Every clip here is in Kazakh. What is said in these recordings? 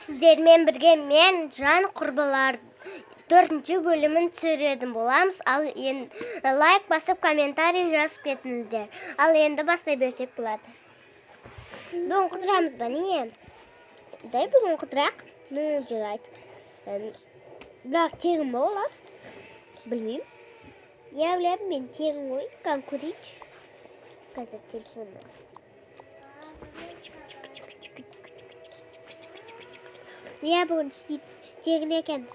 Сіздермен бірге мен жан құрбылар 4-ші бөлімін түсіретін боламыз. Ал енді лайк басып комментарий жазып кетіңіздер. Ал енді бастай берсек болады. Бүгін қыдырамыз ба, не? Дай бүгін қыдырақ. Жарайды. Бірақ тегін ба олар? Білмеймін. Я білемін, мен тегін ғой. Көрейікші. Қазір телефонда. Я бүгін тегін екен.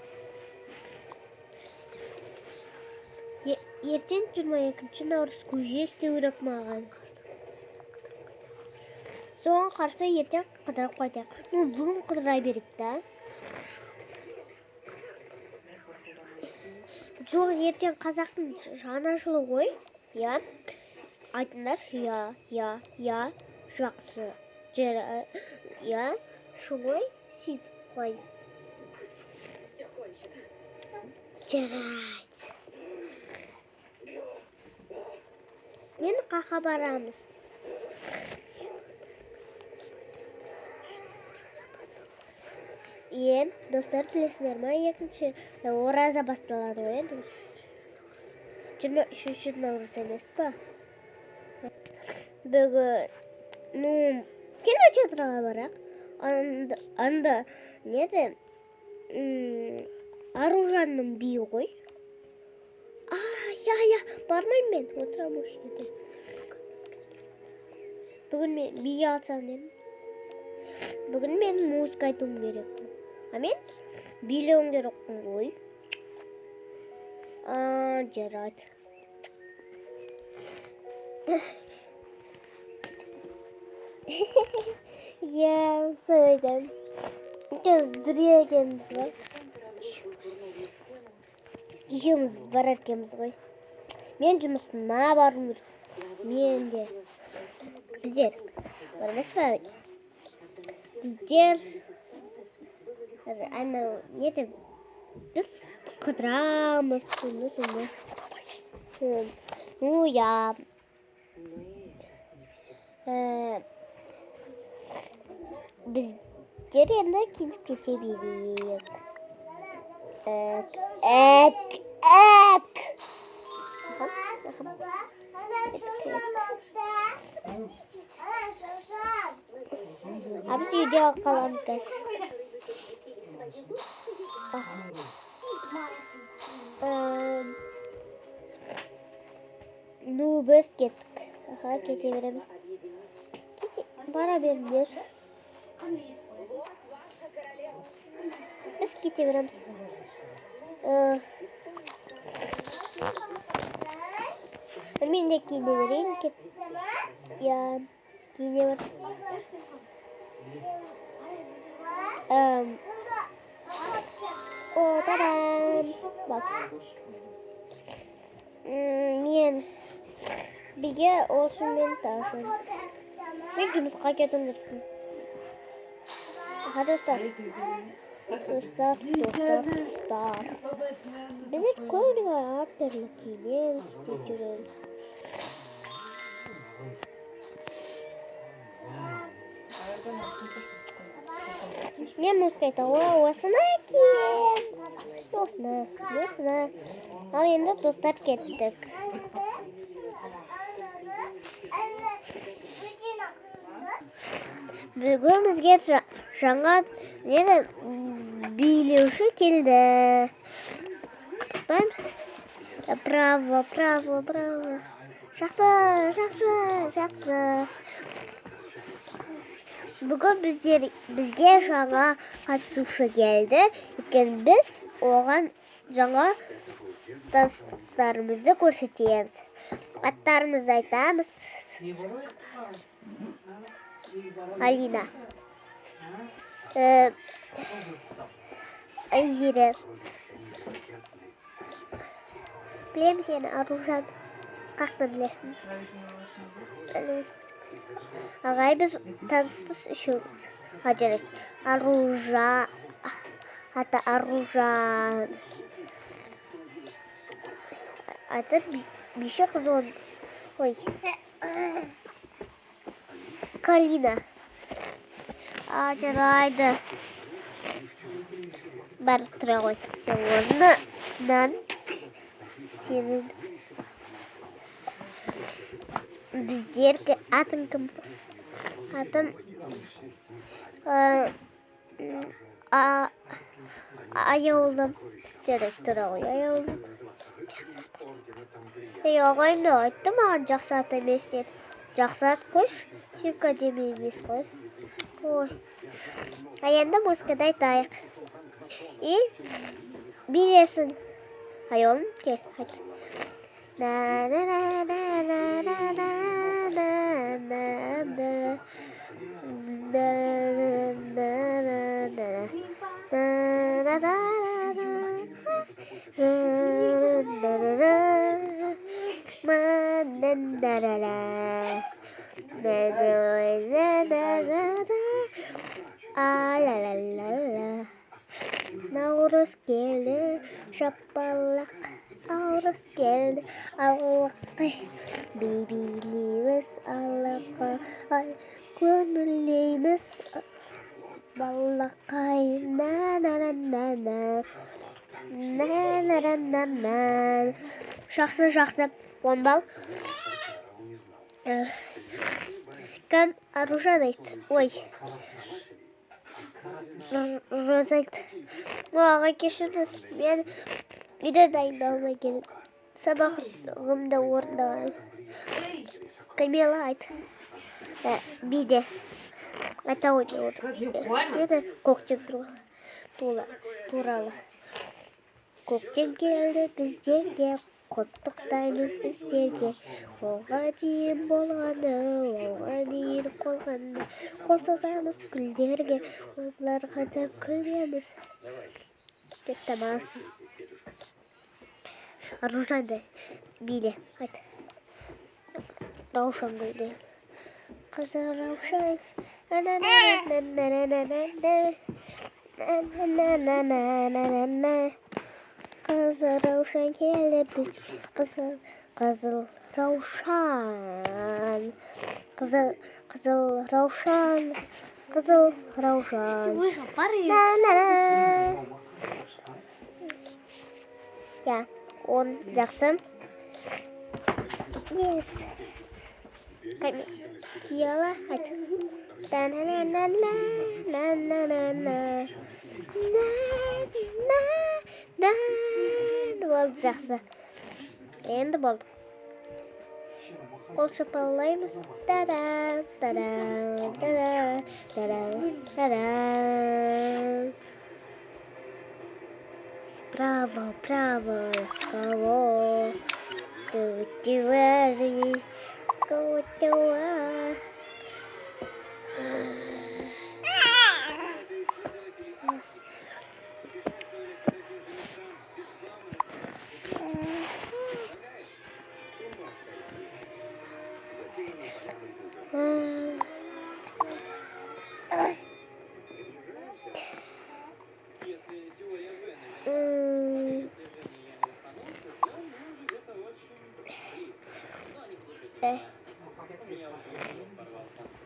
Ертең 22-ші наурыз көже істеу керек маған. Соған қарсы ертең қыдырып қайтайық. Бүгін қыдыра берейік та. Жоқ, ертең қазақтың жаңа жылы ғой. Я. Айтыңдар, я, жақсы. Я, шой, сөйтіп қой. Жарайды. Мен қақа барамыз. Достар, білесіңдер ма, екінші ораза басталады ғой, 23-ші наурыз емес па? Бүгін, кинотеатрға барақ. Анда, неде, Аружанның биі ғой. Бармайым мен, отырам өшінде. Бүгін мен биге алсам дедім. Бүгін мен музыка айтуым керек. Мен билеуіңдер оқым ғой. Жарайды. Сөйдім. Бірге екенбіз ғой. Екеуміз барар екенбіз ғой. Мен жұмысыма барым керек. Мен де. Біздер. Бармас па? Біздер. Неді? Біз қыдырамыз. Я. Біздер енді кетіп кете берейік. Біз үйде қаламыз, guys. Біз кеттік. Кете береміз. Бара беріңдер. Біз кете береміз. Мен де кейде берейін. Кейде бар. Тарам. Бak. Мен биге olsun мен ташын. Мен жұмысқа кетуім керекпін. Достар. Біз көйлігі әртүрлі киінеміз, жүреміз. Мен музыка айтуға осына кием. Осына. Ал енді достар кеттік. Бүгін бізге жаңа билеуші келді. Құттықтаймыз. Браво. Жақсы. Бүгін бізге жаңа қатысушы келді. Екен біз оған жаңа достарымызды көрсетеміз. Аттарымызды айтамыз. Алина. Айзира. Білем сені, Аружан. Қақты білесің? Ағай, біз таныспыз үшеуміз. Жарайды. Аружан. Аты Аружан. Аты биші қыз он. Ой. Калина. Жарайды. Бар тұра ғой. Орнынан сенің біздерге атың кім? Атым аяулым. Жарайды, тұра ғой, аяулым. Ағайын айтты маған жақсы ат емес деді. Жақсы ат қойшы, тек әдемі емес қой. Ой. Енді музыкада айтайық. И билесің. Аяулым, кел, айт. Nauruz geldi, şapalak. Nauruz geldi, Allah'ay. Bibiliğimiz Allah'ay. Gönüllüğümüz Allah'ay. Na na na na na. Na na na na na. Жақсы. 10 бал. Кім Аружан айт. Ой. Роза айт. Аға кешіріңіз. Мен үйде дайындалмай келдім. Сабағымды орындағаным. Камила айт. Биде. Айта ойды орын. Көктем туралы. Көктем келді біздерге. Құттықтаймыз біздерге. Оға дейін болғаны, оға дейін қолғаны. Қол созамыз гүлдерге, оларға да күлеміз. Деп тамасын. Аружанды биле, айт. Раушан гүлде. Қызы Раушан. Қызыл Раушан келді біз. Қызыл Раушан. Қызыл Раушан. Қызыл Раушан. Я, он жақсы. Yes. Кияла, айт. Болды жақсы. Енді болды. Қол шапалаймыз. Та-да, та-да, та-да, та-да, та-да. Браво, браво, кого ты варишь, кого ты варишь.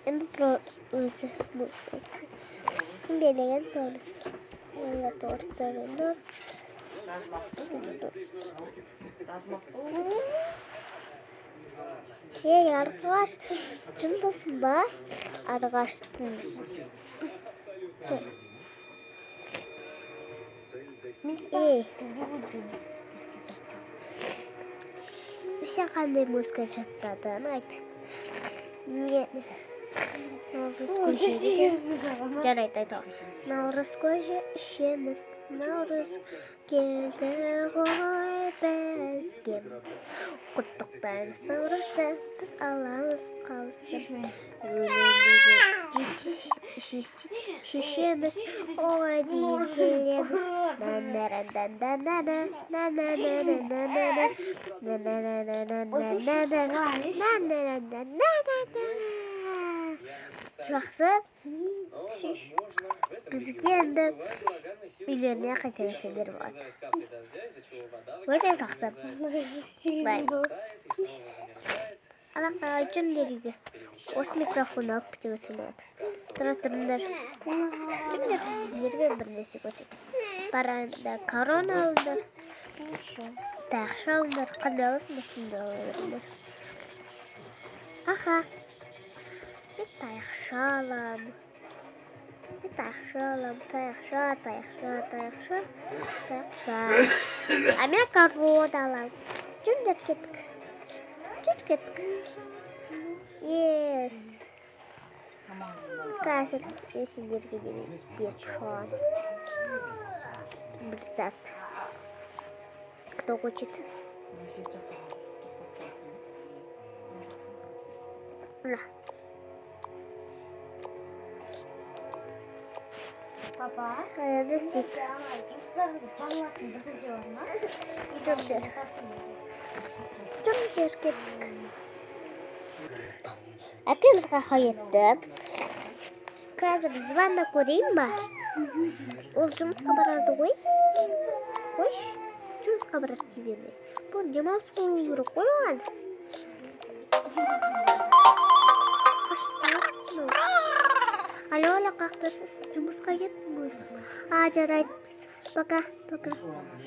Енді про өзі білеген соны торттарында ей арғаш жындысың ба? Арғаш ей сен қандай музыка жаттадың айт. Жарайды айтам. Наурыз көже ішеміз. Наурыз келді ғой бізге. Құттықтаймыз наурызды, біз аламыз қалысты. Шешеміз, оға дейін келеміз. Жақсы. Бізге енді үйлеріне қайтарышылар болады. Өте жақсы. Бай. Alaka için nereye? Os mikrofonu alıp bitiyorsunlar. Tırtırınlar. Şimdi nereye bir nesi koçak. Paranda korona alınır. Tağşı alınır. Kanalız mısında alınır. Aha. Bir tağşı alalım. Bir tağşı alalım. Tağşı. Amerika korona alalım. Şimdi gittik. Yes. Kasır yeşilleri gibi bir şu an. Bir saat. Кто хочет? На. Papa. Засик. Çok Hepimiz kahve ettim. Kızım звонок kurayım mı? Olcumuz kabarardı koy. Hoş. Olcumuz kabarardı gibi. Bu cemal sorulur koyun. Alo la kaktırsız. Cumuzka gitmiyorsun. Jarayt. Baka.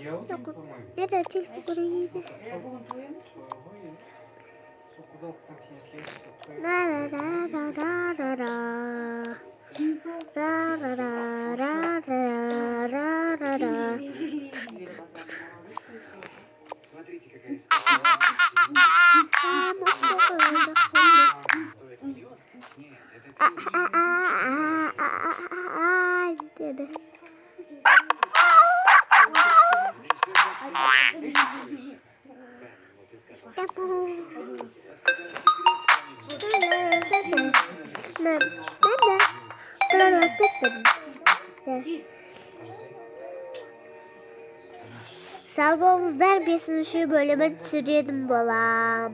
Yok. Nerede telefon kurayım? Salbomuzlar 5. bölümün sürüyordum bolam.